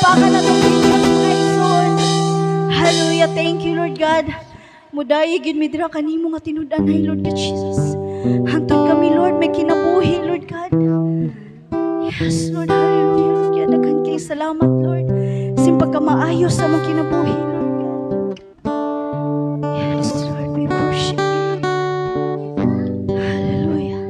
palakpakan na itong Jesus Christ. Hallelujah. Thank you, Lord God. Mudayi gid mi dira kanimo nga tinud-anay, Lord God Jesus. Hangtod kami, Lord, may kinabuhi, Lord God. Yes, Lord. Hallelujah. Lord God, daghan kay salamat, Lord. Simpag ka maayos sa mong kinabuhi, Lord God. Yes, Lord. We worship you, Lord God. Hallelujah.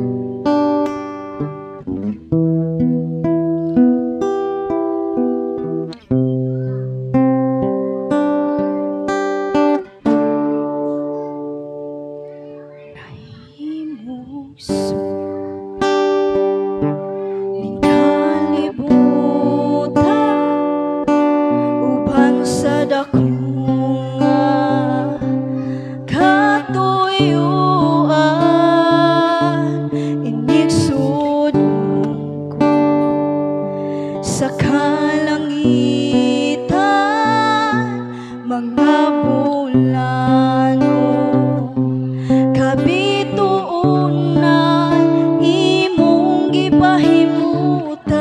Sa kalangitan, mga bulano, kabituunan, imong gipahimutan,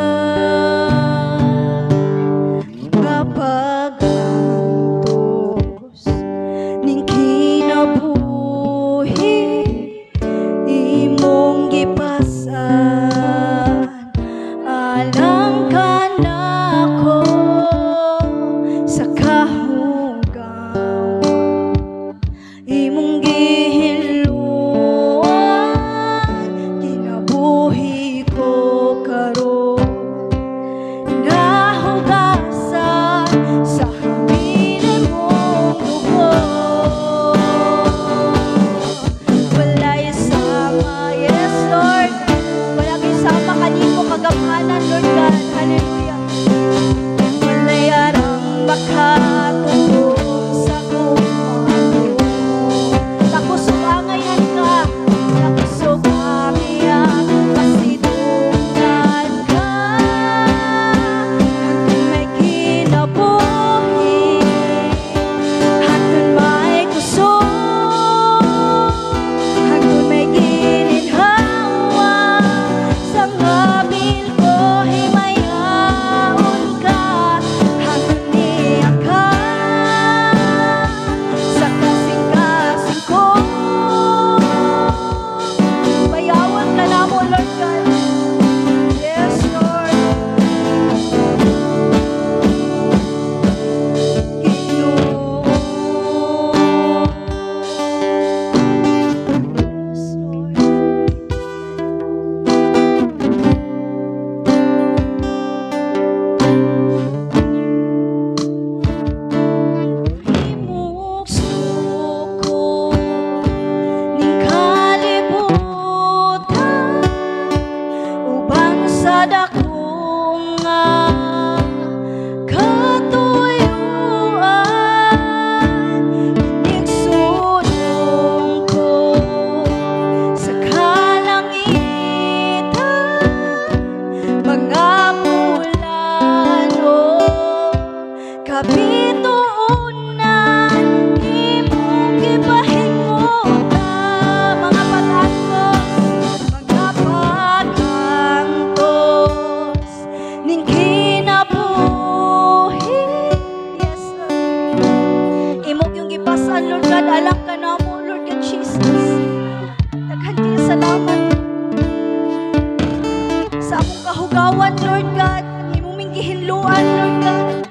mga pagkantos, ning kinabuhi, imong gipasan, alang ka nako sa kahugaw, imong gihiluan, kinabuhi ko karon, nahugasan sa hangin mong dugo, walay sama. Yes, Lord, walang isama kanimo kagamhanan, Lord God. Hallelujah. Walay arang makatulong sa kumano. Takusubangayan ka, takusubangayan, pasidungan ka. Hanggang may kinabuhi, hanggang may kusog, hanggang may gininhawa, sa ngabil ko himayaon ka, hanggang niya ka, sa kasing-kasing ko. Bayawan ka na mo, Lord God. Yes, Lord. Ginoo. Yes, Lord. Imong suko ning kalibutan, ubang sa dakong nga katuyuan, iniksulong ko sa kalangitan, mga bulano, kabituunan, imong gipahimutan, mga pagkantos, ning kinabuhi. Yes, Lord. Imong yung gipasan, Lord God, alam ka na mo, Lord God Jesus. Daghan kayo salamat sa akong kahugawan, Lord God. Imong ming gihinluan, Lord God.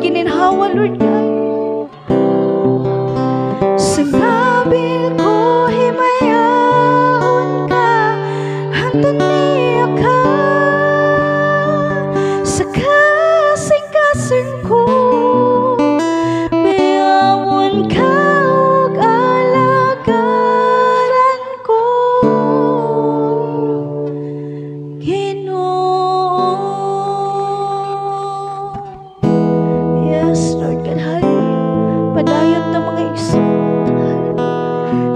gininhawa, Lord God. Sinabi ko, himayaon ka, hantod niya ka, sa kasing-kasing ko, biyawon ka, ug alagaran ko, Ginoo. Yes, Lord God, hallelujah. Padayon ta mga igsoon.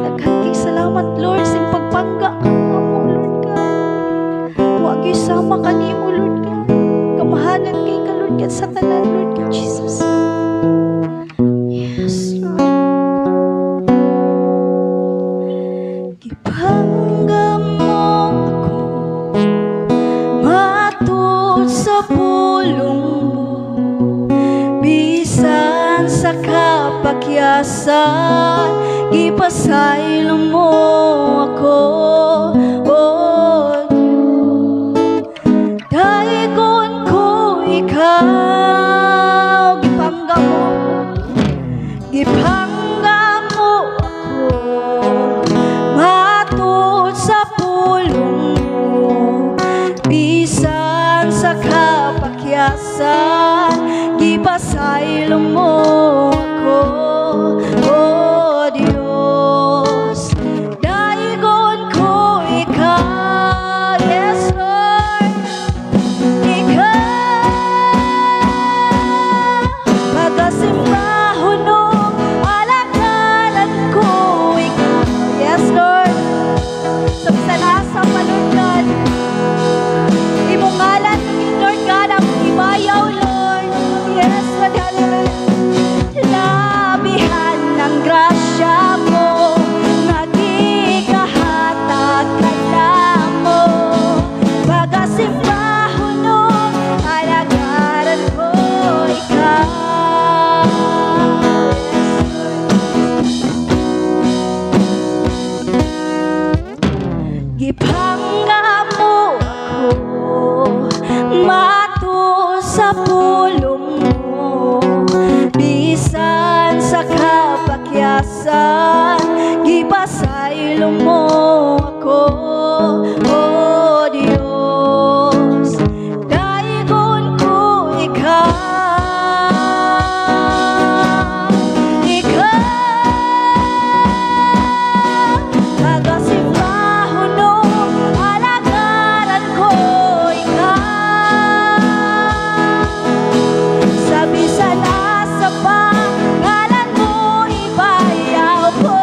Daghang salamat, Lord, sa pagpangga ka mo, Lord God. Huwag isama ka nimo, Lord God. Kamahanan kay ka, Lord God, sa tanan, Lord God, Jesus. Yes, Lord. Gipangga mo ako, matud sa pulong mo, bisan sa kapakyasan, gipasaylo mo ako, oh Diyos. Dayon ko ikaw, gipangga mo ako, matud sa pulong mo, bisan sa kapakyasan, gipasaylo mo ako, oh Diyos. Dayon ko ikaw, yes Lord, ikaw, pagasimbahan mo, alagaran ko ikaw, yes Lord. Sa bisan asa pa, Lord God, imong ngalan, Lord God, ang ibayaw, Lord. Yes, Lord, hallelujah. Labihan ng grasya mo, nagikahatag ka na mo, pagasimbahan mo, alagaran ko ikaw. Gipangga mo ako, matud sa pulong mo, bisan sa kapakyasan, gipasaylo mo ako, oh Diyos. Dayon ko ikaw, pagasimbahan mo, alagaran ko ikaw. Sa bisan asa pa, ngalan mo ibayaw ko.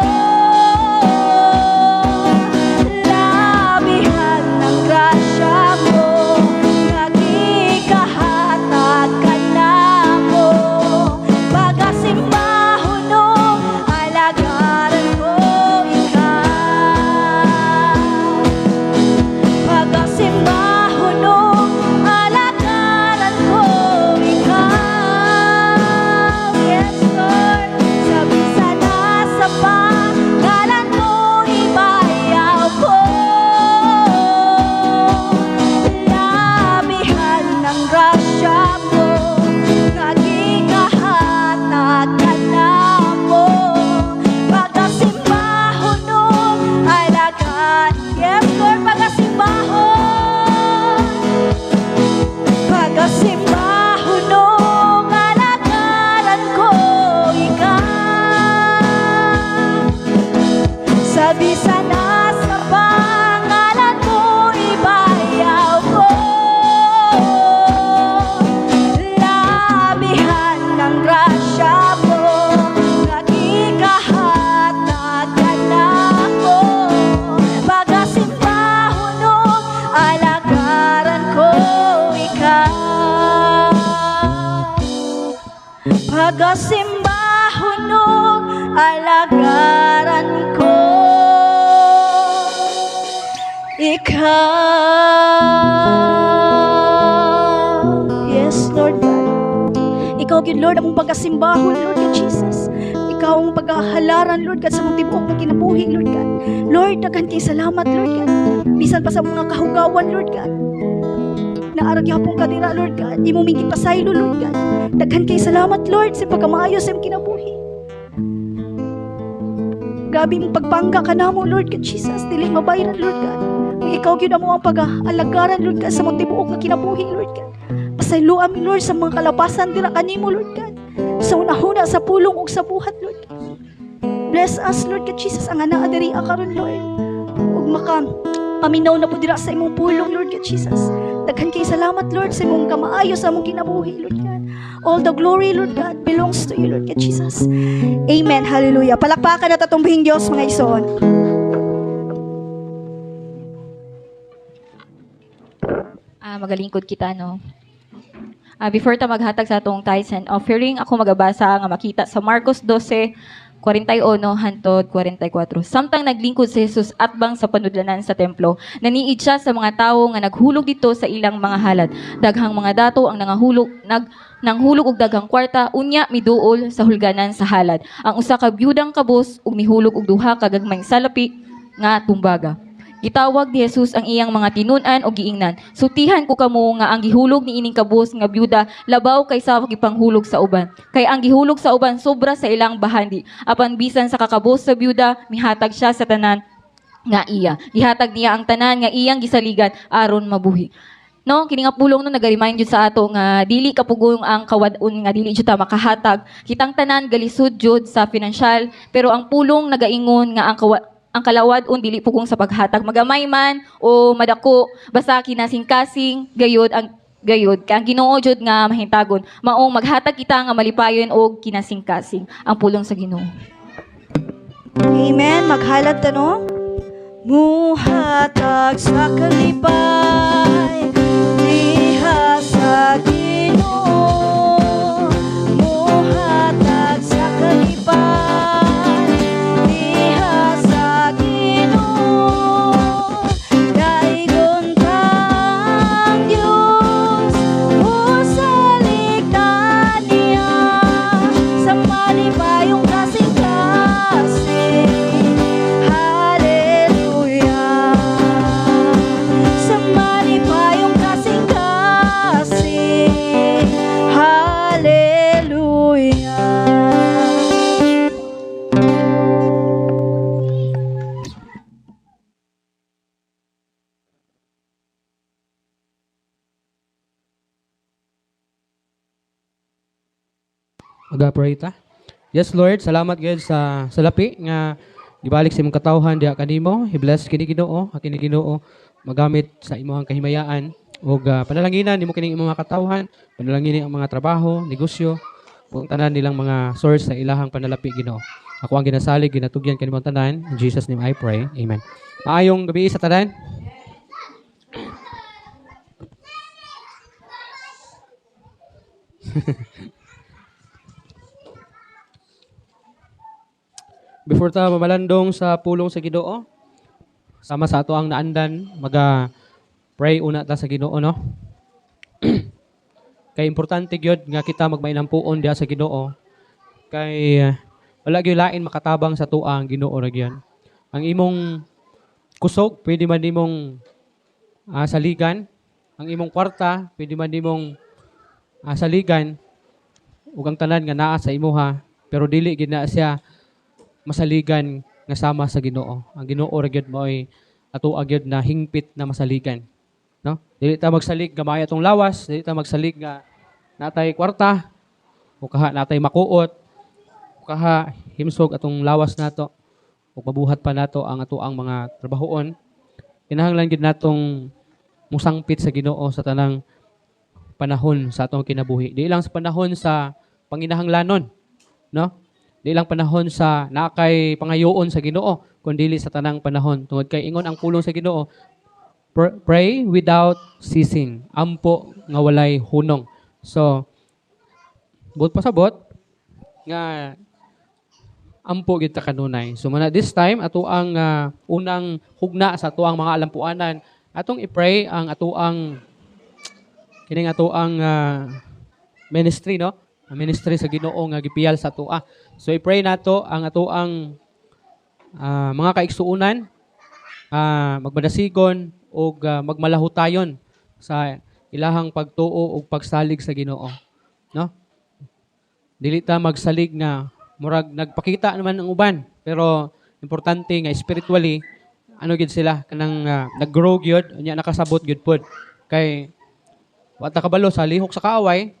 Labihan ng grasya mo, nagikahatag ka na mo, pagasimbahan mo, alagaran ko ikaw. Pagasimbahan mo, alagaran ko ikaw. Yes, Lord. Sa bisan asa pa, ngalan mo ibayaw ko. Labihan ng grasya mo, nagikahatag ka na mo, pagasimbahan mo, alagaan. Yes, Lord, pagasimbahan. Pagasimbahan mo, alagaran ko ikaw. Sa bisan asa pa, ngalan mo ibayaw ko. Labihan ng grasya mo, nagikahatag ka na mo, pagasimbahan mo, alagaran ko ikaw. Pagasimbahan mo, alagaran ko ikaw. Yes, Lord God. Ikaw, good Lord, among pagkasimbahon, Lord God Jesus. Ikaw ang paghahalaran, Lord God, sa mong tibok ng kinabuhi, Lord God. Lord, daghan kay salamat, Lord God. Bisan pa sa mga kahugawan, Lord God. naarag yapon ka dira, Lord God. Imo ming gipasaylo, Lord God. Daghan kay salamat, Lord, sa pagkamaayo sa imong kinabuhi. Grabe mong pagpangga ka na mo, Lord God Jesus. Dili mabayran, Lord God. Kung ikaw gyud mo ang pag-alagaran, Lord God, sa mong tibuok nga kinabuhi, Lord God. Pasaylo amin, Lord, sa mga kalapasan dira kanimo, Lord God. Sa unahuna sa pulong ug sa buhat, Lord God. Bless us, Lord God Jesus, ang anaa diri karon, Lord. Ug paminaw na po dira sa imong pulong, Lord God Jesus. Daghan kay salamat, Lord, sa imong kamaayo sa imong kinabuhi, Lord God. All the glory, Lord God, belongs to you, Lord God Jesus. Amen. Hallelujah. Palakpakan at atumbihing Diyos, mga ison. Magalingkod kita, no? Before ta maghatag sa atong tithes and offering, ako magabasa nga makita sa Marcos 12:41 hantod 44. Samtang naglingkod si Jesus atbang sa panudlanan sa templo, naniid siya sa mga tawo nga naghulog dito sa ilang mga halad. Daghang mga dato ang nanghulog og daghang kwarta, unya miduol sa hulganan sa halad. Ang usa ka byudang kabus ug mihulog og duha ka gagmayng salapi nga tumbaga. Gitawag ni Jesus ang iyang mga tinun-an o giingnan. Sutihan ko kamo nga ang gihulog ni ining kabus nga byuda labaw kaysa gipanghulog sa uban. Kay ang gihulog sa uban sobra sa ilang bahandi. Apan bisan sa kakabus sa byuda, mihatag siya sa tanan nga iya. Gihatag niya ang tanan nga iyang gisaligan aron mabuhi. No, kini nga pulong no naga-remind jud sa ato nga dili kapugong ang kawad-on nga dili jud ta makahatag. Kitang tanan galisod jud sa financial, pero ang pulong nagaingon nga ang kalawad on dili pugong sa paghatag magamay man o madako basta kinasing-kasing gayud kay ang Ginoo jud nga mahintagon maong maghatag kita nga malipayon og kinasing-kasing ang pulong sa Ginoo. Amen. Maghalad ta, no? Muhatag sa kalipay, diha sa Ginoo. Muhatag sa kalipay, diha sa Ginoo. Daigon kang Diyos, usaligtan niya sa malipayong kasing-kasing. Hallelujah. Sa malipayong kasing-kasing. Hallelujah. Mag-pray ta. Yes, Lord, salamat gid sa lapi nga gibalik sa imong katawhan diha kanimo. I-bless kini Ginoo, kini Ginoo magamit sa imong kahimayaan ug panalanginan nimo kini imong mga katawhan, panalangin ang mga trabaho, negosyo, ug tanan nilang mga source sa ilahang panalapi Ginoo. Ako ang ginasalig, ginatugyan kanimo tanan. In Jesus name I pray. Amen. Maayong gabi sa tanan. Before ta mamalandong sa pulong sa Ginoo, sama sa ato ang naandan, pray una ta sa Ginoo, no? Kay importante gyud nga kita magmainang puon diha sa Ginoo. Kay wala gyud lain makatabang sa tuwa ang Ginoo ra gyud. Ang imong kusog pwede man nimong saligan, ang imong kwarta pwede man nimong saligan ug ang tanan nga naa sa imuha, pero dili gid na siya masaligan nga sama sa Ginoo. Ang Ginoo ra gyud moy ato gyud na hingpit na masaligan, no? Dili ta magsalig gamay atong lawas, dili ta magsalig nga natay kwarta o kaha natay makuot, o kaha himsog atong lawas nato o mabuhat pa nato ang atoang mga trabahoon. Kinahanglan gid natong musangpit sa Ginoo sa tanang panahon sa atong kinabuhi. Di lang sa panahon sa panginahanglanon, no? Di lang panahon sa nakay pangayoon sa Ginoo, kundi sa tanang panahon. Tungod kay ingon ang pulong sa Ginoo, pray without ceasing. Ampo nga walay hunong. So, buot pasabot nga ampo gid ta kanunay. So muna this time ato ang unang hugna sa atuang mga alampuanan, atong i-pray ang atuang kining atuang ministry, no? Ang ministry sa Ginoo nga gipiyal sa atoa. So i-pray nato ang atoang mga kaigsuunan, magmadasigon o magmalahutayon sa ilahang pagtuo ug pagsalig sa Ginoo, no? Dili ta magsalig nga murag nagpakita naman ang uban, pero importante nga spiritually ano gid sila kanang nag-grow gyud unya nakasabot gyud pod kay wa ta kabalo sa lihok sa kaaway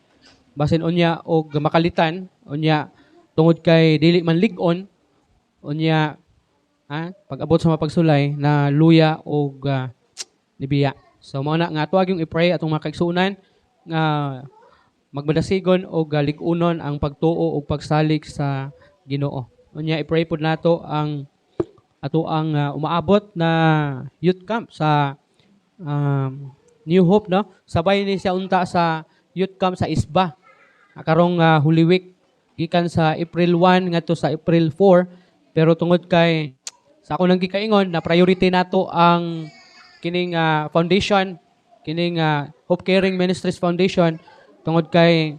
basin unya og makalitan unya tungod kay dili man lig-on unya pag-abot sa mapagsulay na luya og nibiya. So mao na nga tuwag yung i-pray atong mga kaigsuonan nga magmadasigon og lig-unon ang pagtuo ug pagsalig sa Ginoo. Unya i-pray pud nato ang ato ang umaabot na youth camp sa New Hope, no? Sabay ni siya unta sa youth camp sa Isba. Karong Holy Week gikan sa April 1 ngadto sa April 4 pero tungod kay sa ako nang gikaingon na priority nato ang kining foundation, kining Hope Caring Ministries Foundation tungod kay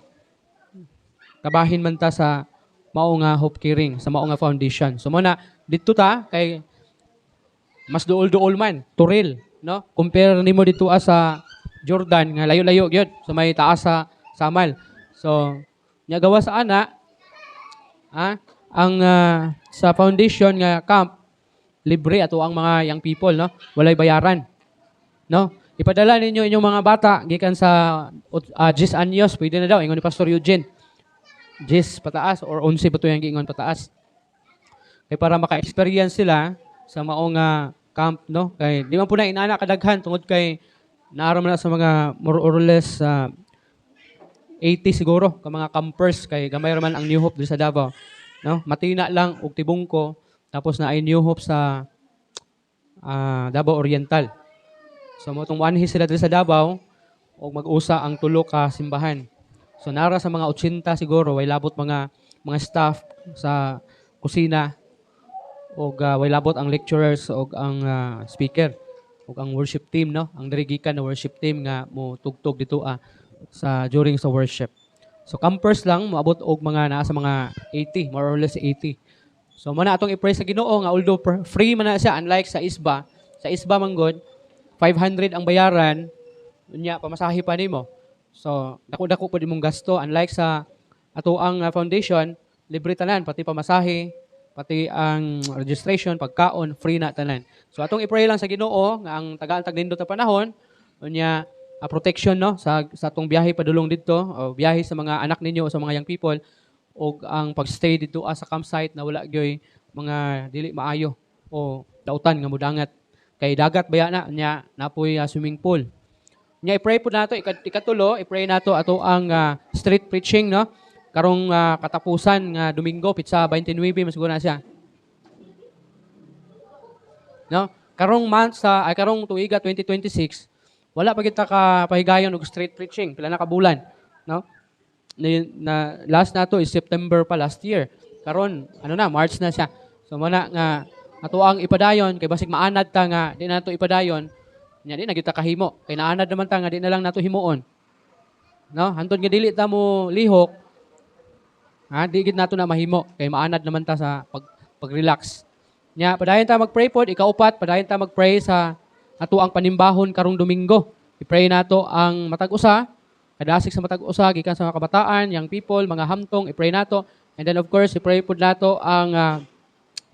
kabahin man ta sa mao nga Hope Caring, sa mao nga foundation. So mo na dito ta kay mas duol-duol man, turil, no? Compare nimo dito sa Jordan nga layo-layo gyud sa may taas sa Samal. So nya gawa sa ana ang sa foundation nga camp libre ato ang mga young people, no? Walay bayaran. No? Ipadala ninyo inyong mga bata gikan sa 10 anyos, pwede na daw ingon ni Pastor Eugene. 10 pataas or 11 pa to yung giingon pataas. Kay para maka-experience sila sa maong camp, no? Kay di man po na inana kadaghan tungod kay naara man na sa mga more or less 80 siguro ka mga campers kay gamay ra man ang New Hope diri sa Davao, no? Matina lang og Tibungko tapos na ay New Hope sa Davao Oriental. So mo tong wanhi sila diri sa Davao og mag-usa ang tulo ka simbahan. So nara sa mga 80 siguro way labot mga staff sa kusina og way labot ang lecturers og ang speaker ug ang worship team, no? Ang diri gikan na worship team nga mo tugtog dito sa during sa worship. So campers lang moabot og mga naa sa mga 80, more or less 80. So mo na atong i-pray sa Ginoo nga although free man na siya unlike sa Isba. Sa Isba man god 500 ang bayaran, unya pamasahe pa nimo. So dako-dako pud imong gasto unlike sa ato ang foundation, libre tanan pati pamasahe, pati ang registration, pagkaon, free na tanan. So atong i-pray lang sa Ginoo nga ang tagaan-tag nindot na panahon, unya protection, no, sa atong biyahe padulong didto o biyahe sa mga anak ninyo o sa mga young people o ang pagstay dito sa campsite na wala gyoy mga dili maayo o dautan nga mudangat kay dagat baya na nya napoy swimming pool. Nya i-pray po nato ikatulo, i-pray nato ato ang street preaching, no? Karong katapusan nga Domingo pitsa 29 masugod na siya. No? Karong month karong tuiga 2026 wala pa kita ka pahigayon og street preaching pila na ka bulan, no? Na last nato is September pa last year. Karon March na siya. So muna nga ato ang ipadayon kay basig maanad ta nga di nato ipadayon nya di na kita kahimo kay naanad naman ta nga di na lang nato himuon, no? Hantod nga dili ta mo lihok di gid nato na mahimo kay maanad naman ta sa pag-relax nya. Padayon ta mag-pray pod ikaupat, padayon ta mag-pray sa ato ang panimbahon karong Domingo. I-pray nato ang matag usa kadasig sa matag usa gikan sa mga kabataan, young people, mga hamtong, i-pray nato. And then of course i-pray pod nato ang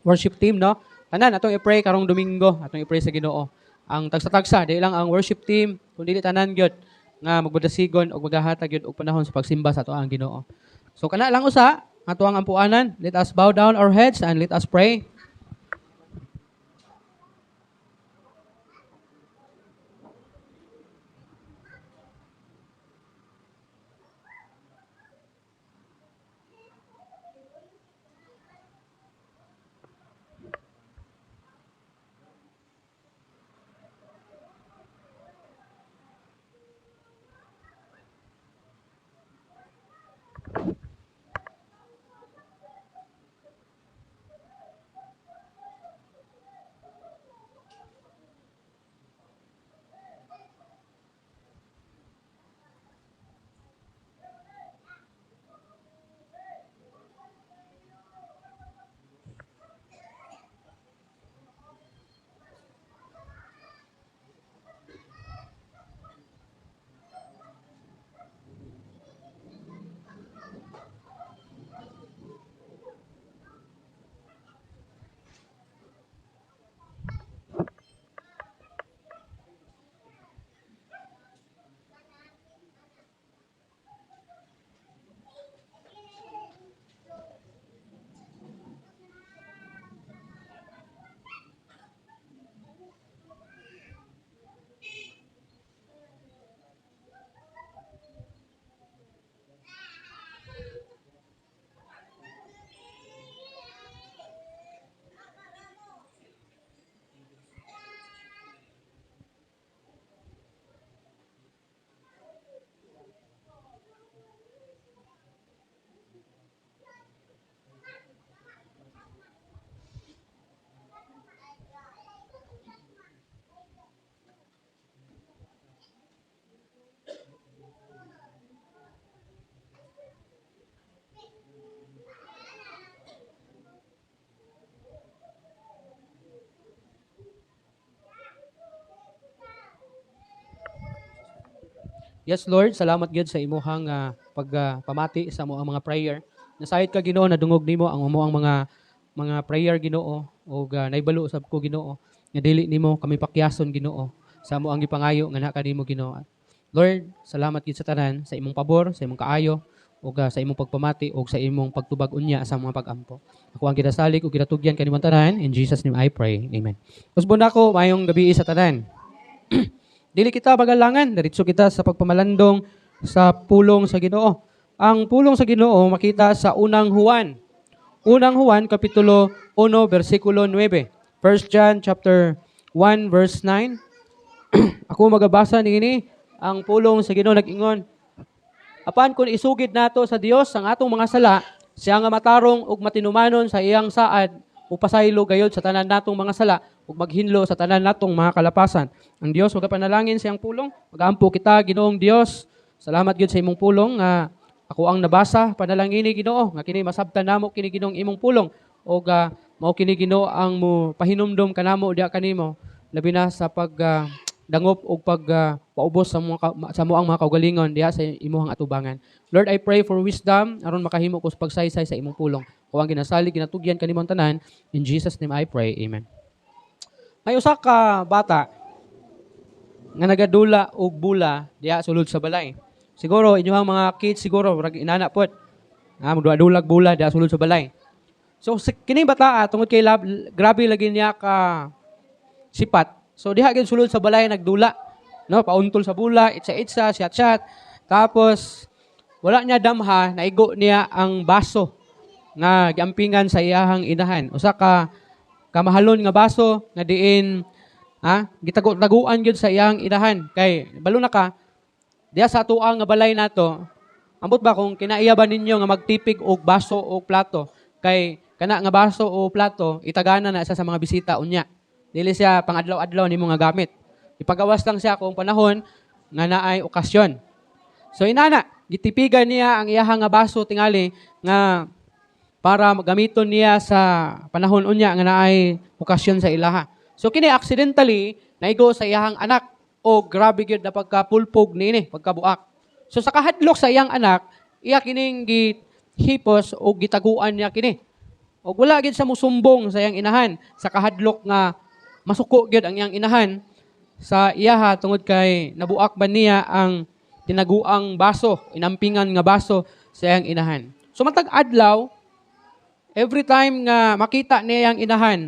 worship team, no? Tanan atong i-pray karong Domingo, atong i-pray sa Ginoo. Ang tagsa-tagsa di lang ang worship team, kundi tanan gyud nga magbadasigon og maghahatag gyud og panahon sa pagsimba sa ato ang Ginoo. So kana lang usa ato ang ampuanan. Let us bow down our heads and let us pray. Yes, Lord, salamat gyud sa imuhang pagpamati sa mo ang mga prayer. Nasayod ka Ginoo na dungog nimo ang mo ang mga prayer Ginoo o naibalo sab ko Ginoo nga dili nimo kami pakyason Ginoo sa mo ang gipangayo nga na kanimo Ginoo. Lord, salamat gyud sa tanan sa imong pabor, sa imong kaayo ug sa imong pagpamati ug sa imong pagtubag unya sa mga pagampo. Ako ang ginasalig ug ginatugyan kanimong tanan. In Jesus name I pray. Amen. Usbon nako mayong gabi sa tanan. Dili kita magalangan, diretso kita sa pagpamalandong sa pulong sa Ginoo. Ang pulong sa Ginoo makita sa unang Juan. Unang Juan kapitulo 1 bersikulo 9. 1 John chapter 1 verse 9. Ako magabasa niini ang pulong sa Ginoo nag-ingon. Apan kung isugid nato sa Dios ang atong mga sala, siya nga matarong ug matinumanon sa iyang saad upasaylo gayod sa tanan natong mga sala ug maghinlo sa tanan natong mga kalapasan. Ang Dios magapanalangin siyang pulong. Magampo kita Ginoong Dios. Salamat gyud sa imong pulong nga ako ang nabasa panalangini Ginoo nga kini masabtan namo kini Ginoong imong pulong ug mao kini Ginoo ang mo pahinumdom kanamo diha kanimo labi na sa dangop og paubos sa moang mga kaugalingon diha sa imong atubangan. Lord, I pray for wisdom aron makahimo ko sa pagsaysay sa imong pulong. Kuwang ginasalig ginatugyan kanimong tanan. In Jesus name I pray. Amen. May usa ka bata nga nagadula og bula diha sulod sa balay. Siguro inyong mga kids siguro rag inana pod. Magdulag bula diha sulod sa balay. So kini bata tungod kay grabe lagi niya ka sipat. So diha gyud sulod sa balay nagdula, no, pauntol sa bula, itsa-itsa, syat-syat. Tapos wala niya damha, naigo niya ang baso nga giampingan sa iyahang inahan. Usa ka kamahalon nga baso nga diin gitago-taguan gyud sa iyahang inahan. Kay balo na ka diha sa tuang nga balay nato. Ambot ba kung kinaiya ba ninyo nga magtipig og baso o plato? Kay kana nga baso o plato itagana na isa sa mga bisita unya. Dili siya pang-adlaw-adlaw nimo nga gamit. Ipagawas lang siya kung panahon nga naay okasyon. So inana, gitipigan niya ang iyahang nga baso tingali nga para gamiton niya sa panahon unya nga naay okasyon sa ilaha. So kini accidentally naigo sa iyahang anak o grabe gyud na pagkapulpog niini, pagkabuak. So sa kahadlok sa iyang anak, iya kining gihipos o gitaguan niya kini. O wala gyud sa musumbong sa iyang inahan sa kahadlok nga masuko gyud ang iyang inahan sa iyaha tungod kay nabuak ba niya ang tinaguang baso, inampingan nga baso sa iyang inahan. So matag adlaw, every time nga makita niya ang inahan,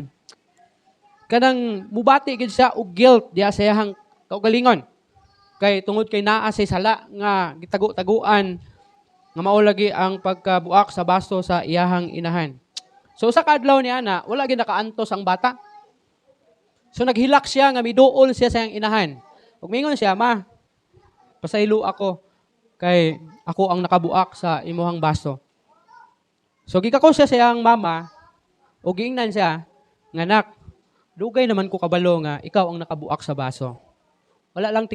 kanang mubati gyud siya og guilt diha sa iyang kaugalingon. Kay tungod kay naa say sala nga gitago-taguan nga mao lagi ang pagkabuak sa baso sa iyahang inahan. So sa kadlaw niya na wala gyud nakaantos ang bata. So naghilak siya nga miduol siya sa iyang inahan. Ug mingon siya, "Ma, pasaylo ako kay ako ang nakabuak sa imuhang baso." So gikako siya sa iyang mama ug giingnan siya, "Nga nak, dugay naman ko kabalo nga ikaw ang nakabuak sa baso. Wala lang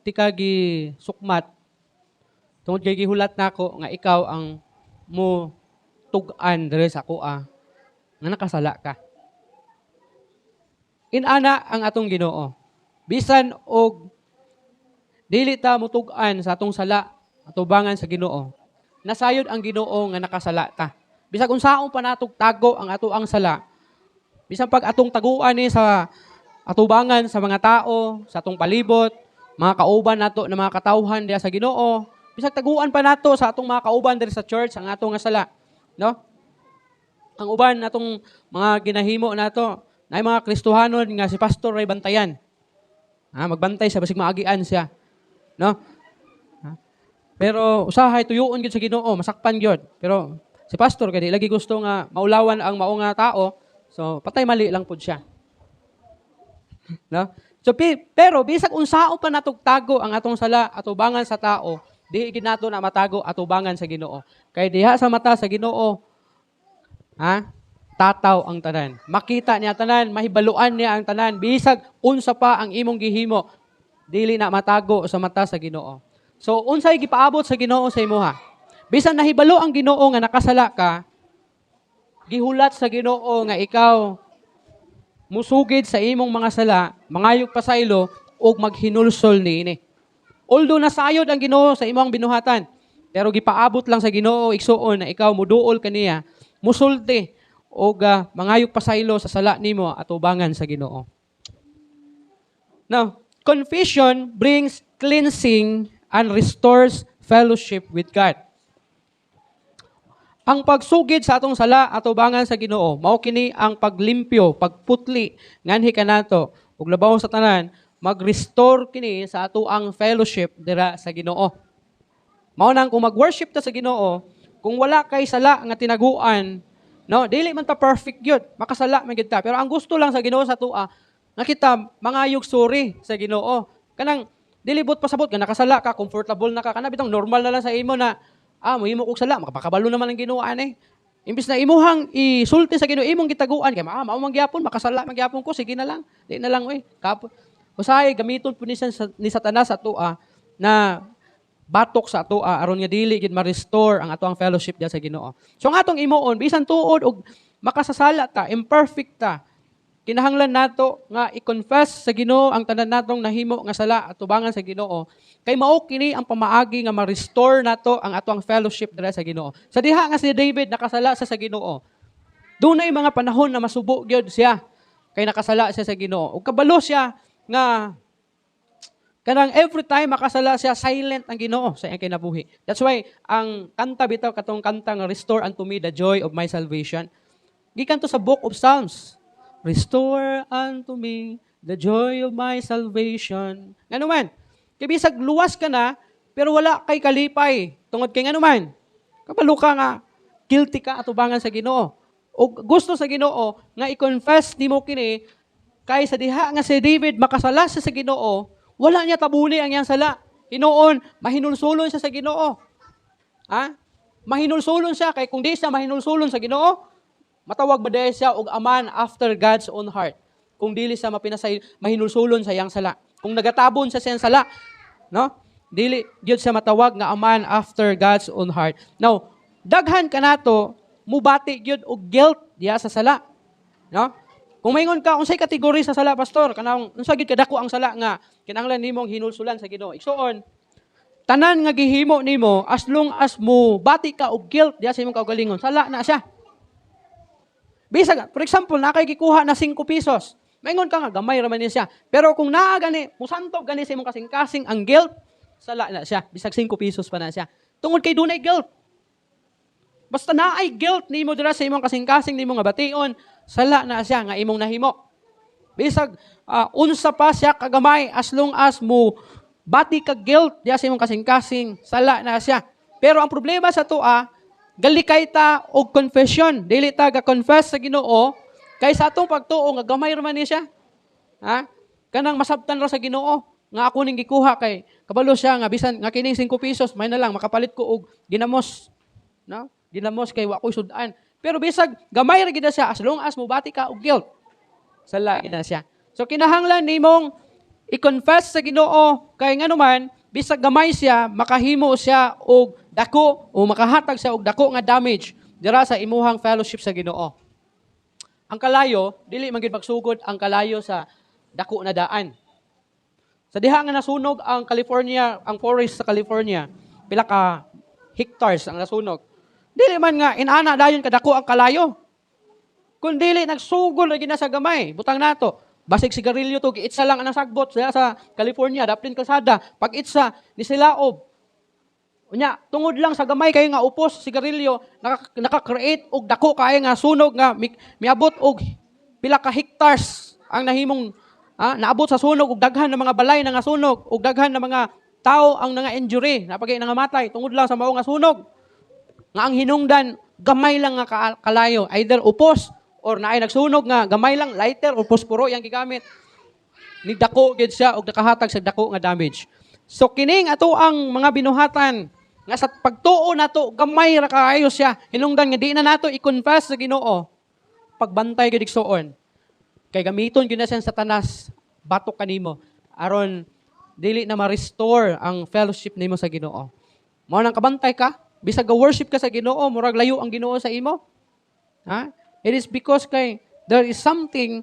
tikagi sukmat. Tungod kay gihulat nako nga ikaw ang mo tug-an diri sa kuha nga nakasala ka." Inana ang atong Ginoo. Bisan og dili ta mutug-an sa atong sala, atubangan sa Ginoo. Nasayod ang Ginoo nga nakasala ta. Bisag unsaon pa natog tago ang ato ang sala. Bisan pag atong taguan ni sa atubangan sa mga tao, sa atong palibot, mga kauban nato na mga katawhan diha sa Ginoo, bisag taguan pa nato sa atong mga kauban diri sa church ang atong nga sala, no? Ang uban natong mga ginahimo nato, na mga Kristohanon nga si Pastor Ray bantayan. Magbantay siya basig maagian siya, no? Pero usahay tuyoon gyud sa Ginoo, masakpan gyud. Pero si Pastor kay di lagi gusto nga maulawan ang mao nga tao, so patay mali lang pud siya. No? So pero bisag unsao pa natugtago ang atong sala atubangan sa tao, di gid nato na matago atubangan sa Ginoo. Kay diha sa mata sa Ginoo, tataw ang tanan. Makita niya tanan, mahibaluan niya ang tanan. Bisag unsa pa ang imong gihimo, dili na matago sa mata sa Ginoo. So unsay gipaabot sa Ginoo sa imuha? Bisan nahibalo ang Ginoo nga nakasala ka, gihulat sa Ginoo nga ikaw musugid sa imong mga sala, mangayog pasaylo ug maghinulsol niini. Although nasayod ang Ginoo sa imong binuhatan, pero gipaabot lang sa Ginoo igsuon na ikaw muduol kaniya, musulti o mangayog pasaylo sa sala nimo at ubangan sa Ginoo. Now, confession brings cleansing and restores fellowship with God. Ang pagsugid sa atong sala at ubangan sa Ginoo, mao kini ang paglimpyo, pagputli nganhi kanato ug labaw sa tanan, mag-restore kini sa ato ang fellowship dira sa Ginoo. Mao nang kung mag-worship ta sa Ginoo, kung wala kay sala nga tinaguan, no, dili man ta perfect gyud, makasala man gyud ta. Pero ang gusto lang sa Ginoo sa tua, nga kita mangayog suri sa Ginoo. Kanang dilibot pasabot ka nakasala ka, comfortable na ka, kana bitong normal na lang sa imo na mohimo kog sala, makapakabalo naman ang Ginoo ani. Imbis na imuhang isulti sa Ginoo, imong gitaguan kay mao man gyapon, makasala man gyapon ko, sige na lang. Di na lang usahay gamiton po ni Satanas sa tua na batok sa atoa aron nga dili gid ma-restore ang atoang fellowship diha sa Ginoo. So ang atong imuon bisan tuod og makasasala ta, imperfect ta, kinahanglan nato nga i-confess sa Ginoo ang tanan natong nahimo nga sala at tubangan sa Ginoo. Kay mao kini ang pamaagi nga ma-restore nato ang atoang fellowship dira sa Ginoo. Sa diha nga si David nakasala sa Ginoo. Dunay mga panahon na masubo gyud siya kay nakasala siya sa Ginoo. Ug kabalo siya nga kanang every time makasala siya, silent ang Ginoo sa iyang kinabuhi. That's why ang kanta bitaw katong kanta nga Restore unto me the joy of my salvation. Gikan to sa Book of Psalms. Restore unto me the joy of my salvation. Ngano man? Kay bisag luwas ka na, pero wala kay kalipay. Tungod kay ngano man? Kabalo ka nga, guilty ka atubangan sa Ginoo. O gusto sa Ginoo nga i-confess nimo kini kay sa diha nga si David makasala sa Ginoo, wala niya tabuli ang iyang sala. Hinuon, mahinulsulon siya sa Ginoo. Mahinulsulon siya kay kung di siya mahinulsulon sa Ginoo, matawag ba dahil siya og aman after God's own heart. Kung dili siya mahinulsulon sa iyang sala. Kung nagatabon sa siyang sala, no? Dili gyud siya matawag nga aman after God's own heart. Now, daghan kanato mubati gyud og guilt diha sa sala. No? Kung maingon ka unsay kategory sa sala, pastor, kanang unsa gyud kadako ang sala nga kinahanglan nimong hinulsulan sa Ginoo. Igsuon, tanan nga gihimo nimo as long as mo bati ka og guilt diha sa imong kaugalingon, sala na siya. Bisag, for example, nakay gikuha na 5 pesos. Maingon ka nga gamay ra man niya siya. Pero kung naa gani, musantog gani sa imong kasing-kasing ang guilt, sala na siya. Bisag 5 pesos pa na siya. Tungod kay dunay guilt. Basta naay guilt nimo dira sa imong kasing-kasing nimo nga bation, sala na siya nga imong nahimo. Bisag unsa pa siya kagamay as long as mo bati ka guilt diya sa imong kasing-kasing, sala na siya. Pero ang problema sa tua, galikay ta og confession. Dili ta ga-confess sa Ginoo kay sa atong pagtuo nga gamay ra man ni siya. Kanang masabtan ra sa Ginoo nga ako ning gikuha kay kabalo siya nga bisan nga kining 5 pesos may na lang makapalit ko og ginamos. No? Ginamos kay wa ko'y sudan. Pero bisag gamay ra gid siya as long as mobati ka og guilt. Sala na siya. So kinahanglan nimong i-confess sa Ginoo kay nganuman bisag gamay siya makahimo siya og dako o makahatag siya og dako nga damage dira sa imuhang fellowship sa Ginoo. Ang kalayo, dili man gid magsugod ang kalayo sa dako na daan. Sa diha nga nasunog ang California, ang forest sa California, pila ka hectares ang nasunog. Dili man nga inana dayon kadako ang kalayo. Kun dili nagsugod ra gid na sa gamay, butang nato. Basig sigarilyo to, giitsa lang ang sagbot sa California, daplin kalsada. Pag itsa ni silaob. Unya, tungod lang sa gamay kay nga upos sigarilyo, naka-create og dako kay nga sunog nga miabot og pila ka hectares ang nahimong naabot sa sunog og daghan ng mga balay nga sunog og daghan ng mga tao ang nga injury, napagay nga matay tungod lang sa mao nga sunog. Nga ang hinungdan gamay lang nga kalayo, either upos or naay nagsunog nga gamay lang lighter o posporo yang gigamit. Ni dako gid siya og nakahatag sa dako nga damage. So kining ato ang mga binuhatan nga sa pagtuo nato gamay ra kaayo siya. Hinungdan nga di na nato i-confess sa Ginoo. Pagbantay gid igsuon. Kay gamiton gyud na siya sa Satanas batok kanimo aron dili na ma-restore ang fellowship nimo sa Ginoo. Mao nang kabantay ka, bisag worship ka sa Ginoo, murag layo ang Ginoo sa imo. It is because kay there is something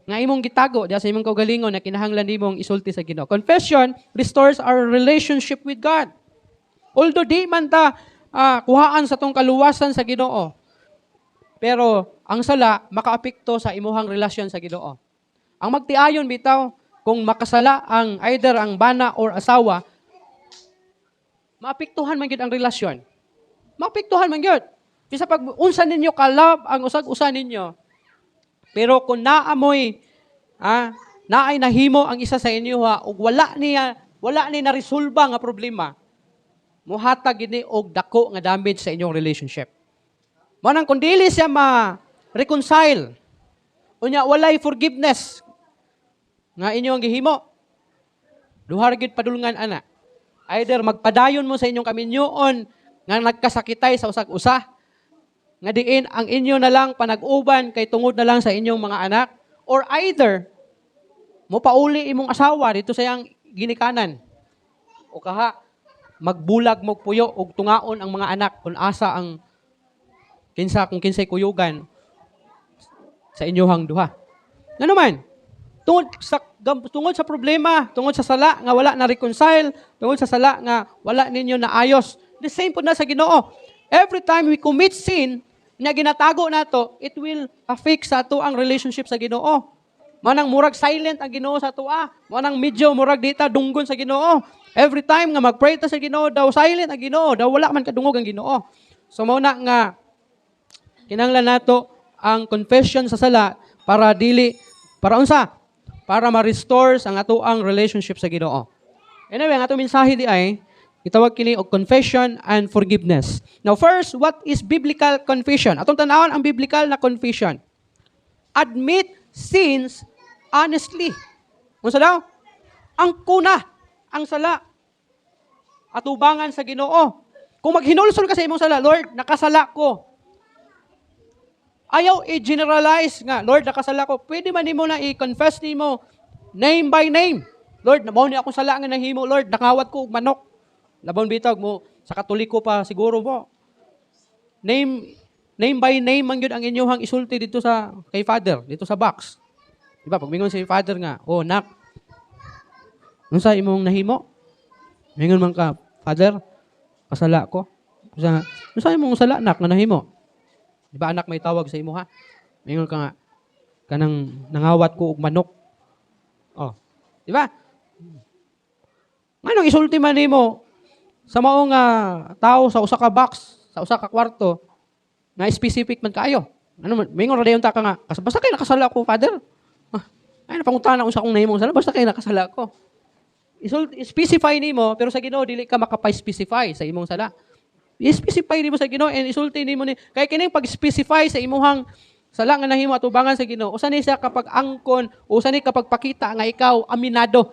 nga imong gitago diya sa imong kaugalingon na kinahanglan nimong isulti sa Ginoo. Confession restores our relationship with God. Although di man ta kuhaan sa tong kaluwasan sa Ginoo, pero ang sala makaapekto sa imuhang relasyon sa Ginoo. Ang magtiayon bitaw kung makasala ang either ang bana or asawa, maapektuhan man gyud ang relasyon. Maapektuhan man gyud. Bisa pag unsa ninyo ka-love ang usag-usa ninyo. Pero kung naamoy naay nahimo ang isa sa inyo ug wala ni na-resolba nga problema, muhatag gini og dako nga damage sa inyong relationship. Manang kung dili siya ma-reconcile, unya walay forgiveness nga inyong gihimo, duha ra gyud padulngan ana. Either magpadayon mo sa inyong kaminyoon nga nagkasakitay sa usag-usa, nga diin ang inyo na lang panag-uban kay tungod na lang sa inyong mga anak, or either mo pauli imong asawa dito sa iyang ginikanan, o kaha magbulag mo puyo og tungaon ang mga anak kung asa ang kung kinsay kuyugan sa inyohang duha. Nga naman, tungod sa problema, tungod sa sala nga wala na reconcile, tungod sa sala nga wala ninyo na ayos, the same po na sa Ginoo. Every time we commit sin, na ginatago nato, it will affect sa ato ang relationship sa Ginoo. Manang murag silent ang Ginoo sa ato. Manang medyo murag dita dunggon sa Ginoo. Every time nga magpray ta sa Ginoo, daw silent ang Ginoo, daw wala man kadungog ang Ginoo. So mao na nga kinahanglan nato ang confession sa sala para unsa? Para ma-restore ang ato ang relationship sa Ginoo. Anyway, ang ato mensahe di ay itawag kini og confession and forgiveness. Now first, what is biblical confession? Atong tan-awon ang biblical na confession. Admit sins honestly. Unsa daw? Ang kuna, ang sala. Atubangan sa Ginoo. Kung maghinulsol ka sa imong sala, Lord, nakasala ko. Ayaw i-generalize nga, Lord, nakasala ko. Pwede man nimo na i-confess nimo name by name. Lord, mao ni akong sala nga nahimo, Lord, nakawat ko og manok. Labon bitag mo, sa Katoliko pa siguro mo. Name by name man yun ang inyong isulti dito kay Father, dito sa box. Diba, pag mingon si Father nga, nak, nung sa imong nahimo, mingon man ka, Father, kasala ko. Nung sa imong sala, nak, nga nahimo. Diba, anak, may tawag sa imo, ha? Mingon ka nga, kanang nangawat ko og manok. Diba? Anong isulti man nimo sa maong tao sa usa ka box, sa usa ka kwarto, na specific man kaayo. Ano man, mingon ra dayon ta ka nga, basta kay nakasala ko, Father. Ay napangutana unsa kong nahimong sala, basta kay nakasala ko. Specify nimo, pero sa Ginoo dili ka makapay-specify sa imong sala. I-specify nimo sa Ginoo and isulti nimo ni kay kining pag-specify sa imong sala nga nahimo atubangan sa Ginoo. Usa ni siya kapag angkon, usa ni kapag pakita nga ikaw aminado.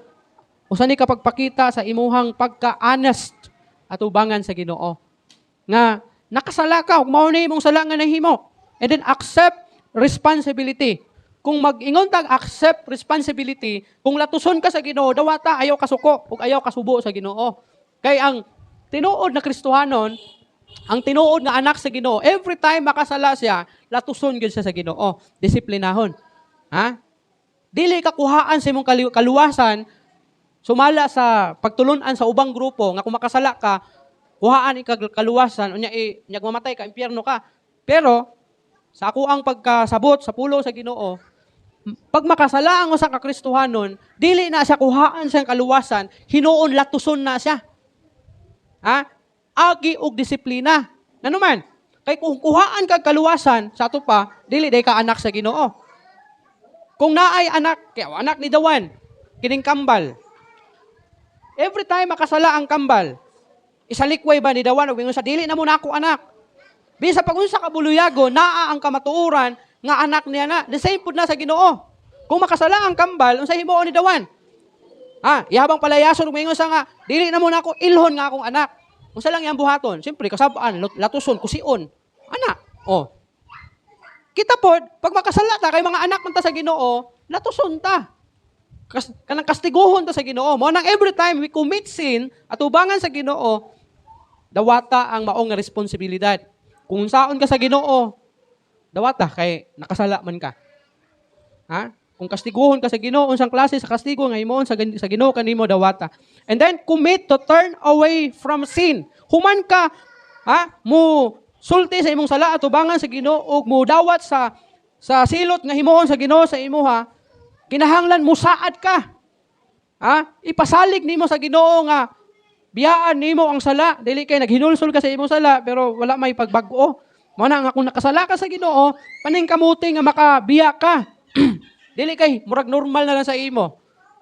Usa ni kapag pakita sa imong pagka-honest atubangan sa Ginoo. Nga nakasala ka, ug mao ni imong sala nga nahimo. And then accept responsibility. Kung mag-ingon tag accept responsibility, kung latuson ka sa Ginoo, dawata ayaw kasuko ug ayaw kasubo sa Ginoo. Kay ang tinuod na Kristohanon, ang tinuod nga anak sa Ginoo, every time makasala siya, latuson gyud siya sa Ginoo, disiplinahon. Dili ka kuhaan sa imong kaluwasan, sumala sa pagtulunan sa ubang grupo nga kung makasala ka, kuhaan ikag kaluwasan, unya mamatay ka, impyerno ka. Pero sa ako ang pagkasabot sa pulo sa Ginoo, pag makasala ang usa ka Kristohanon, dili na siya kuhaan sa kaluwasan, hinuon latuson na siya. Agi og disiplina. Ano man? Kay kung kuhaan kag kaluwasan sa ato pa, dili day ka anak sa Ginoo. Kung naay anak, kaya anak ni Dawan, kining kambal. Every time makasala ang kambal, isalikway ba ni Dawan, o sa dili na mo na ako anak. Bisa pag unsa ka buluyago, naa ang kamatuoran, nga anak niya na. The same pud na sa Ginoo. Kung makasala ang kambal, unsa himuon ni Dawan? Ihabang palayason, umingon sa nga, dili na mo na ako, ilhon nga akong anak. Unsa lang yang buhaton? Siyempre, kasabaan, latuson, kusion. Anak. Kita pod, pag makasala ta, kay mga anak man ta sa Ginoo, latuson ta. Kanang kastiguhon ta sa Ginoo. Mo nang every time we commit sin at ubangan sa Ginoo, dawata ang maong nga responsibilidad. Kung saon ka sa Ginoo, dawata kay nakasala man ka. Kung kastiguhon ka sa Ginoo unsang klase sa kastigo nga himuon sa Ginoo kanimo dawata. And then commit to turn away from sin. Human ka mo sulti sa imong sala atubangan sa Ginoo ug mo dawat sa silot nga himuon sa Ginoo sa imuha, kinahanglan mo saad ka. Ipasalig nimo sa Ginoo nga biyaan nimo ang sala, dili kay naghinulsol ka sa imong sala pero wala may pagbag-o. Mao na nga kung nakasala ka sa Ginoo, paning kamuti nga makabiya ka. Dili kay murag normal na lang sa imo.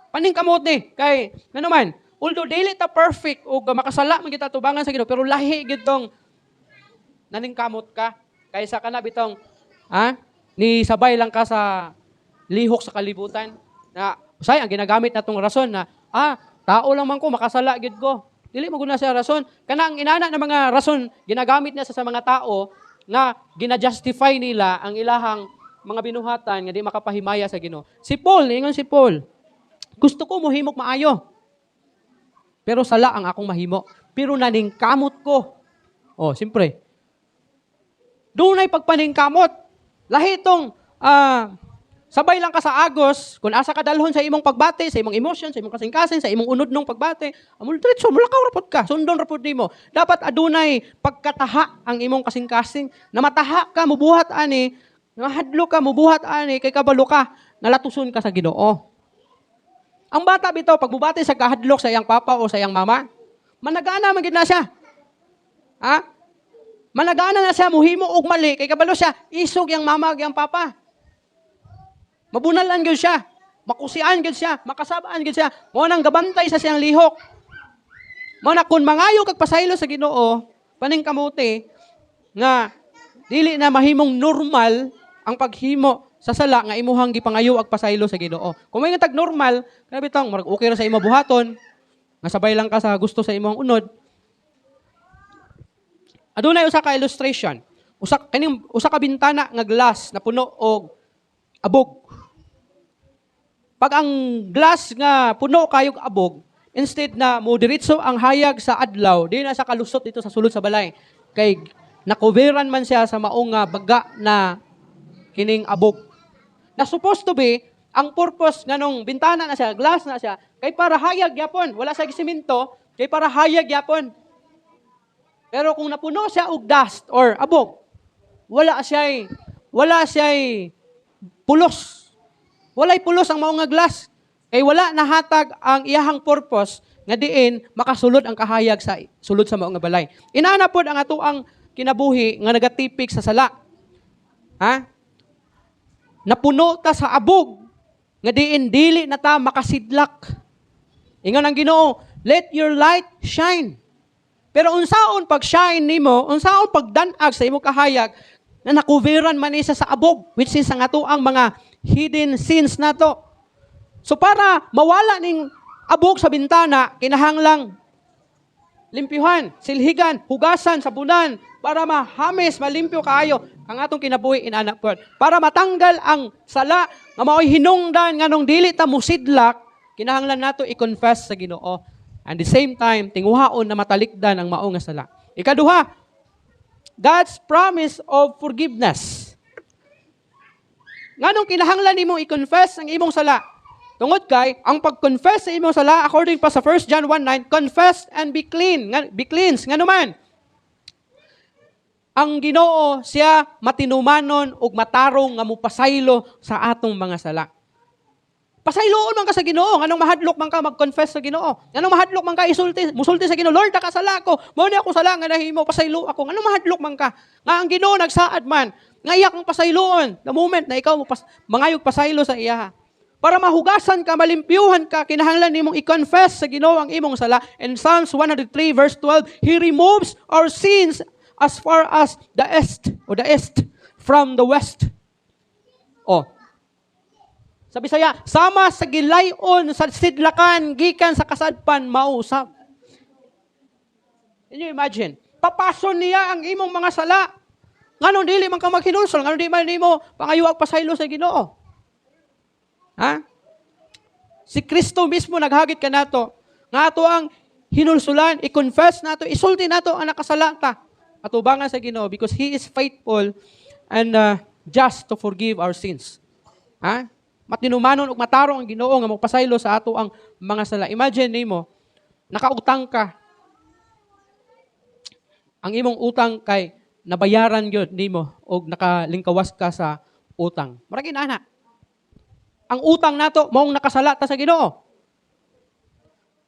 Paning kamuti kay naman, although dili ta perfect o makasala man kita tubangan sa Ginoo, pero lahi gid tong naning kamot ka kaysa kana bitong ni sabay lang ka sa lihok sa kalibutan na usay ang ginagamit natong rason na tao lang man ko makasala gid ko. Dili mo guna siya rason. Kana ang inana ng mga rason ginagamit niya sa mga tao nga gina-justify nila ang ilahang mga binuhatan nga di makapahimaya sa Ginoo. Si Paul, ningon si Paul, gusto ko mohimok maayo. Pero sala ang akong mahimo. Pero naningkamot ko. Siyempre. Doon ay pagpaningkamot. Lahi itong sabay lang ka sa agos, kung asa ka dalhon sa imong pagbate, sa imong emotion, sa imong kasing-kasing, sa imong unod nung pagbate, amul diretso, mulakaw rapod ka, sundon rapod nimo. Dapat adunay pagkataha ang imong kasing-kasing, na mataha ka, mubuhat ani, mahadlo ka, mubuhat ani, kay kabalo ka, nalatuson ka sa Ginoo. Ang bata bitaw, pag mubati sa kahadlok sa iyang papa o sa iyang mama, managana man gid na siya. Managana na siya, muhimo og mali, kay kabalo siya, isog yang mama ug yang papa. Mabunalan gid siya, makusian gid siya, makasabaan gid siya. Mao nang gabantay sa siyang lihok. Mao na kun mangayo kag pasaylo sa Ginoo, paning kamuti nga dili na mahimong normal ang paghimo sa sala nga imuhang gipangayo ag pasaylo sa Ginoo. Kung may nga tag normal, kana bitong murag okay ra sa imo buhaton, nga sabay lang ka sa gusto sa imong unod. Adunay usa ka illustration. Usa ka bintana nga glass na puno og abog. Pag ang glass nga puno kayog abog, instead na mo diretso ang hayag sa adlaw, di na sa kalusot dito sa sulod sa balay. Kay nakoveran man siya sa maong baga na kining abog. Na supposed to be, ang purpose nga nung bintana na siya, glass na siya, kay para hayag yapon. Wala sa siminto, kay para hayag yapon. Pero kung napuno siya og dust or abog, wala siya'y pulos. Walay pulos ang mao nga glass. Kay wala nahatag ang iyahang purpose nga diin makasulod ang kahayag sa sulod sa mao nga balay. Inaana pod ang atoang kinabuhi nga nagatipik sa sala. Napuno ta sa abog nga diin dili na ta makasidlak. Ingon ang Ginoo, let your light shine. Pero unsaon pag-shine nimo, unsaon pagdanag sa imong kahayag na nakuveran man isa sa abog, which is ang atoang mga hidden sins nato. So para mawala ning abog sa bintana, kinahanglang limpyuhan, silhigan, hugasan, sabunan, para mahamis, malimpyo kaayo ang atong kinabuhi inana pod. Para matanggal ang sala nga mao'y hinungdan nganong dili ta musidlak, kinahanglan nato i-confess sa Ginoo. And the same time, tinguhaon na matalikdan ang mao nga sala. Ikaduha, God's promise of forgiveness. Nganong kinahanglan nimo i-confess ang imong sala? Tungod kay ang pag-confess sa imong sala according pa sa 1 John 1:9, confess and be cleansed. Ngano man? Ang Ginoo siya matinumanon ug matarong nga mupasaylo sa atong mga sala. Pasayloon man ka sa Ginoo, nganong mahadlok man ka mag-confess sa Ginoo. Nganong mahadlok man ka musulti sa Ginoo, Lord, nakasala ko. Mao ni ako sala nga nahimo, pasaylo ako. Nganong mahadlok man ka? Nga ang Ginoo nagsaad man, nga iya kang pasayloon. The moment na ikaw mangayog pasaylo sa iya. Para mahugasan ka, malimpyuhan ka, kinahanglan nimong i-confess sa Ginoo ang imong sala. In Psalms 103 verse 12, He removes our sins as far as the east from the west. Sa Bisaya, sama sa gilayon sa sidlakan, gikan sa kasadpan, mausap. Can you imagine? Papason niya ang imong mga sala. Nganong dili man ka maghinulsol, nganong di man nimo pangayuag pasaylo sa Ginoo. Si Kristo mismo naghagit ka nato. Nga ato ang hinulsulan, i-confess nato, isulti nato ang nakasala ta. Atubangan sa Ginoo because He is faithful and just to forgive our sins. Matinumanon ug matarong ang Ginoo nga magpasaylo sa ato ang mga sala. Imagine nimo, nakautang ka. Ang imong utang kay nabayaran gyud nimo og nakalingkawas ka sa utang. Murag inana. Ang utang nato maong nakasala ta sa Ginoo.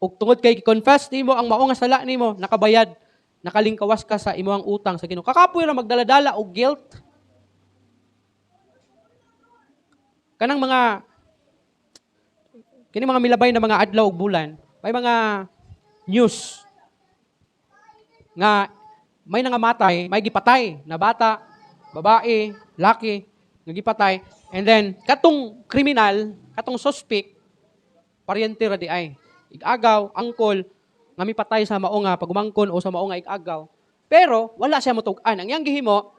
Ug tungod kay confess nimo ang mao nga sala nimo, nakabayad, nakalingkawas ka sa imong utang sa Ginoo. Kakapoy ra magdaladala og guilt. Kanang kini mga milabay na mga adlaw ug bulan, may mga news nga may nangamatay, may gipatay na bata, babae, laki, nga gipatay. And then, katong kriminal, katong suspect, paryente ra di ay. Igagaw, angkol, nga mipatay sa mao nga pagumangkon o sa mao nga igagaw. Pero, wala siya motug-an. Ang iyang gihimo,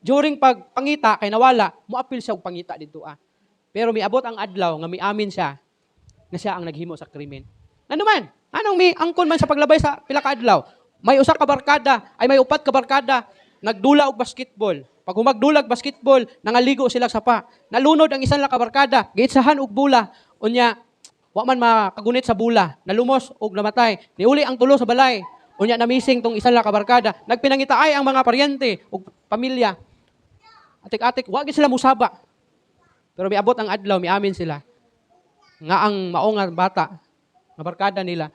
during pagpangita, kay nawala, muapil siya og pangita dito. Pero miabot ang adlaw, nga miamin siya, na siya ang naghimo sa krimen. Ano man? Anong mi angkon man sa paglabay sa pila ka adlaw? May usa ka barkada, ay may upat ka barkada, nagdula og basketball. Pag humagdulag basketball, nangaligo sila sa pa. Nalunod ang isang kabarkada, giitsahan og bula. Unya, wa man makagunit sa bula, nalumos og namatay. Niuli ang tulo sa balay. Unya namising tong isang kabarkada. Nagpinangitaay ang mga paryente og pamilya. Atik-atik, wa gid sila musaba. Pero miabot ang adlaw, miamin sila nga ang mao nga bata, nga barkada nila,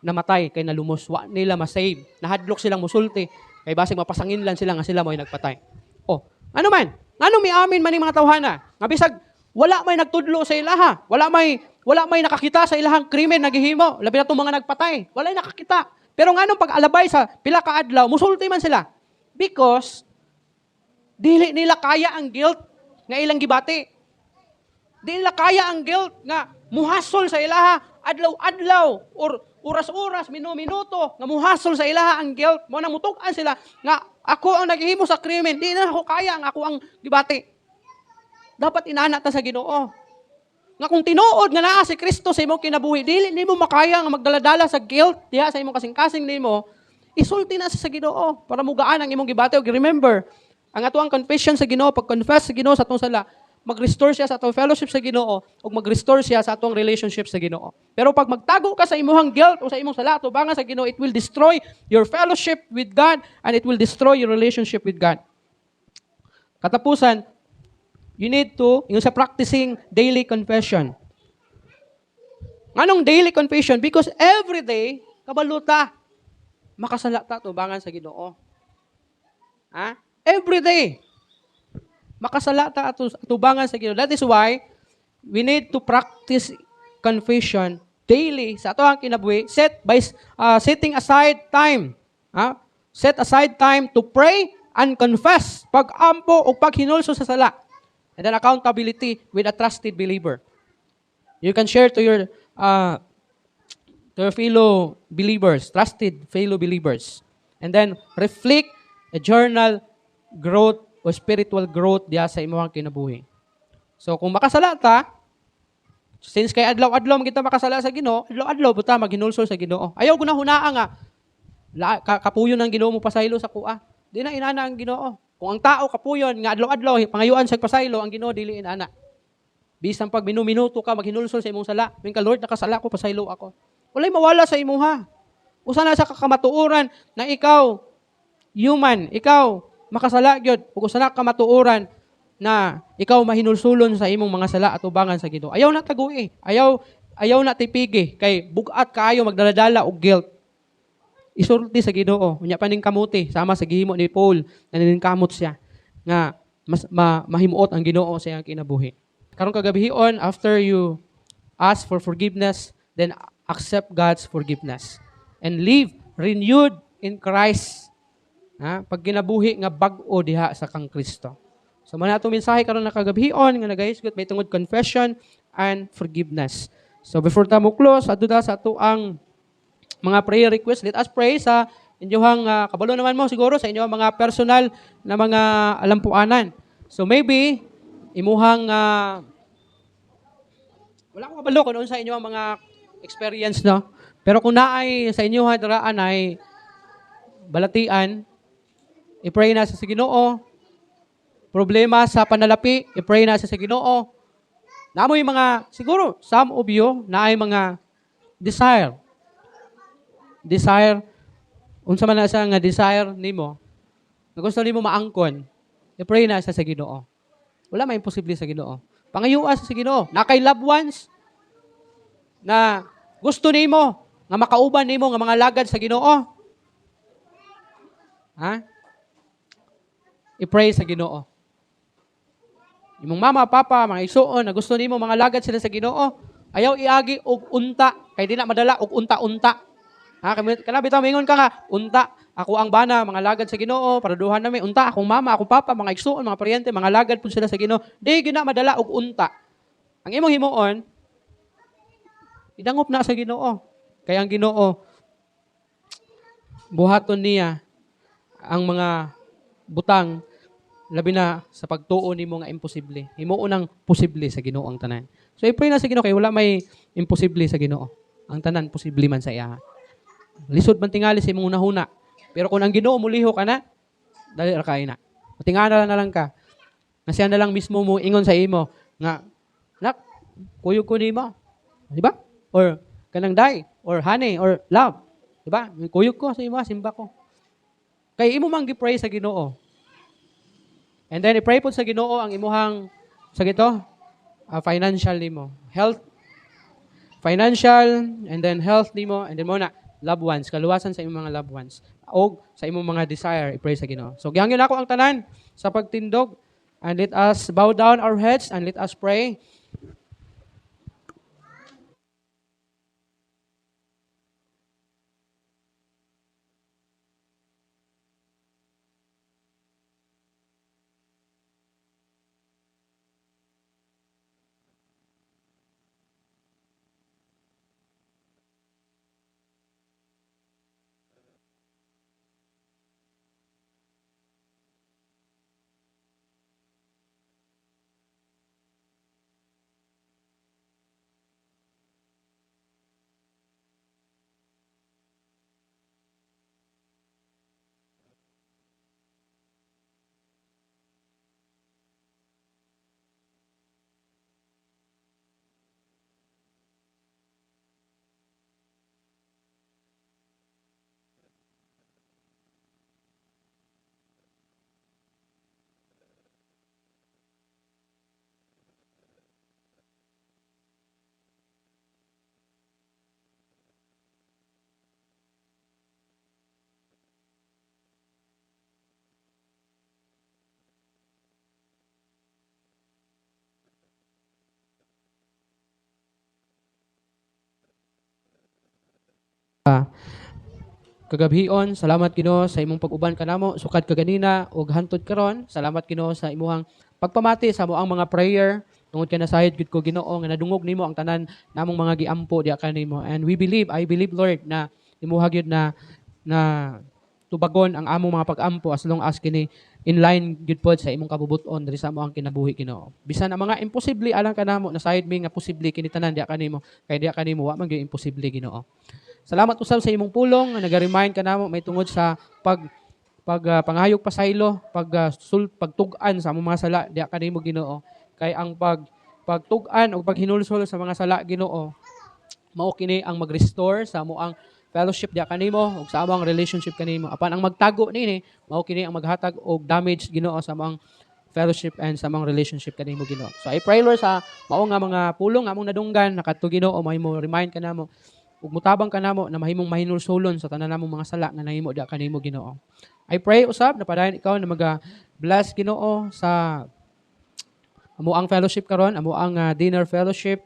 namatay kay nalumos. Wa nila masave. Nahadlok silang musulti. Kay basig mapasangin lang sila nga sila mo'y nagpatay. Oh, ano man? Ano mi amin man ning mga tawhana? Nga bisag wala may nagtudlo sa ilaha. Wala may nakakita sa ilahang krimen nagihimo. Labi na tong mga nagpatay. Wala nakakita. Pero nganong pag-alabay sa pila ka adlaw, musulti man sila. Because dili nila kaya ang guilt nga ilang gibati. Dili nila kaya ang guilt nga muhasol sa ilaha adlaw-adlaw or oras-oras, minuto nga muhasol sa ilaha ang guilt. Mo nang mutuk-an sila nga ako ang naghihimo sa krimen, di na ako kaya ang ako ang gibati. Dapat inana ta sa Ginoo. Nga kung tinuod nga naa si Kristo sa imong kinabuhi, dili nimo makaya nga magdaladala sa guilt diha sa imong kasing-kasing nimo, isulti na sa Ginoo para mugaan ang imong gibati. Og remember, ang atuang confession sa Ginoo, pag-confess sa Ginoo sa atong sala, mag-restore siya sa atong fellowship sa Ginoo o mag-restore siya sa atong relationship sa Ginoo. Pero pag magtago ka sa imong guilt o sa imong sala tubangan sa Ginoo, it will destroy your fellowship with God and it will destroy your relationship with God. Katapusan, you need to, yung sa practicing daily confession. Anong daily confession? Because every day, kabaluta, makasala ta tubangan sa Ginoo. Every day. Makasala ta atubangan sa Ginoo. That is why we need to practice confession daily sa ato ang kinabuhi. Setting aside time. Set aside time to pray and confess. Pag-ampo o paghinulso sa sala. And then accountability with a trusted believer. You can share to your fellow believers, trusted fellow believers. And then reflect a journal growth o spiritual growth diya sa imong kinabuhi. So kung makasala ta, since kay adlaw-adlaw kita makasala sa Ginoo, adlaw-adlaw buta maghinulsol sa Ginoo. Ayaw ko na hunaa nga kapuyon ng Ginoo mo pasaylo sa kuha. Di na inana ang Ginoo. Kung ang tao kapuyon nga adlaw-adlaw pangayuan sa pasaylo, ang Ginoo dili inana. Bisan pag minuto ka maghinulsol sa imong sala, mingka Lord nakasala ko pasaylo ako. Walay mawala sa imuha. Usa na sa kakamatuoran na ikaw human, ikaw makasala gyud ug usa na ka matuoran na ikaw mahinulsulon sa imong mga sala at ubangan sa Ginoo. Ayaw na tagui. Ayaw na tipigi kay bugat kaayo magdaladala og guilt. Isulti sa Ginoo. Unya pa ning kamuti sama sa gihimo ni Paul na ninkamot siya nga mas mahimuot ang Ginoo sa iyang kinabuhi. Karong kagabihon after you ask for forgiveness, then accept God's forgiveness and live renewed in Christ. Pag ginabuhi nga bag-o diha sa kang Kristo. So man atong mensahe karon na kagabihon nga nagahisgot may tungod confession and forgiveness. So before ta mo close, adto sa ato ang mga prayer request. Let us pray sa inyong kabalo naman mo siguro sa inyong mga personal na mga alampuanan. So maybe imuhang wala ko kabalo kung sa inyong mga experience, no? Pero kung naay sa inyo daraan ay balatian, i-pray na sa Ginoo. Problema sa panalapi, i-pray na sa Ginoo. Namoy mga, siguro, some of you, na ay mga desire. Desire, unsa man na siya nga desire nimo, nga gusto nimo maangkon, i-pray na siya sa Ginoo. Wala may imposible sa Ginoo. Pangayuwa sa Ginoo. Na kay loved ones, na gusto nimo, nga makauban nimo nga mga lagad sa Ginoo. Ha? I-pray sa Ginoo. Imong mama, papa, mga igsuon na gusto nimo mga lagad sila sa Ginoo, ayaw iagi og unta kay di na madala og unta-unta. Ha, kana bitaw mingon ka nga unta, ako ang bana mga lagad sa Ginoo, paraduhan nami unta akong mama, akong papa, mga igsuon, mga paryente, mga lagad pud sila sa Ginoo. Di gina madala og unta. Ang imong himuon idangop na sa Ginoo. Kay ang Ginoo buhaton niya ang mga butang labi na sa pagtuo nimo nga imposible. Himuon ang posible sa Ginoo ang tanan. So i-pray na sa Ginoo kay wala may imposible sa Ginoo. Ang tanan posible man sa iya. Lisod man tingali sa imong hunahuna. Pero kung ang Ginoo muliho ka na, dali ra kay na. Tingala na lang ka. Nga siya na lang mismo mo ingon sa imo nga nak kuyog ko nimo. Di ba? Or kanang day or honey or love. Di ba? Kuyog ko sa imo, simba ko. Kay imo man gi-pray sa Ginoo. And then i-pray po sa Ginoo ang imuhang sa gito financial nimo, health, financial, and then health nimo, and then muna loved ones, kaluwasan sa imong mga loved ones, o sa imong mga desire, i-pray sa Ginoo. So gihangyon ako ang tanan sa pagtindog, and let us bow down our heads and let us pray. Kagabhion, salamat Ginoo sa imong pag-uban kanamo sukad kaganina ug hantod karon. Salamat Ginoo sa imong pagpamati sa moang mga prayer. Tungod ka na sayod gid ko Ginoo nga nadungog nimo ang tanan namong mga giampo diha kanimo. And I believe Lord na imuha gyud na tubagon ang among mga pag-ampo as long as kini in line gyud pod sa imong kabubuton diri sa moang kinabuhi Ginoo. Bisan ang mga imposible alang kanamo na sayod mi nga posible kini tanan diha kanimo. Kay diha kanimo wa man gyud imposible Ginoo. Salamat usab sa imong pulong nga naga-remind kanamo may tungod sa pangayog pasaylo, pagtug-an sa among mga sala diha kanimo Ginoo. Kay ang pagtug-an o paghinulsol sa mga sala Ginoo mao kini ang mag-restore sa amoang fellowship diha kanimo ug sa among relationship kanimo. Apan ang magtago nini mao kini ang maghatag og damage Ginoo sa among fellowship and sa among relationship kanimo Ginoo. So I pray Lord sa mao nga mga pulong nga among nadunggan nakadto Ginoo mahimo remind kanamo ug mutabang kanamo na mahimong mahinulsolon sa tanan namong mga sala nga nahimo diha kanimo Ginoo. I pray usab na padayon ikaw na maga-bless Ginoo sa amo ang fellowship karon, amo ang dinner fellowship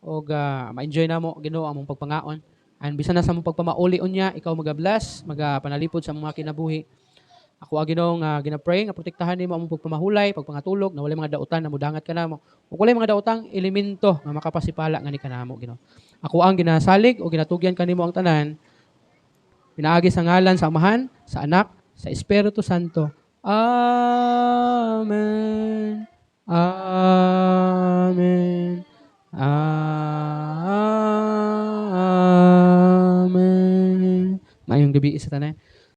ug ma-enjoy namo Ginoo among pagpangaon. And bisan na sa among pagpamauli unya, ikaw maga-bless, maga-panalipod sa mga kinabuhi. Ako Ginoo nga gina-pray nga protektahan nimo among pagpamahulay, pagpangatulog na walay mga dautan na mudangat kanamo. Ug walay mga daotang elemento nga makapasipala nga ni kanamo Ginoo. Ako ang ginasalig o ginatugyan kanimo ang tanan. Pinaagi sa ngalan sa Amahan, sa Anak, sa Espiritu Santo. Amen. Amen. Amen. Mayong gabi sa tanan.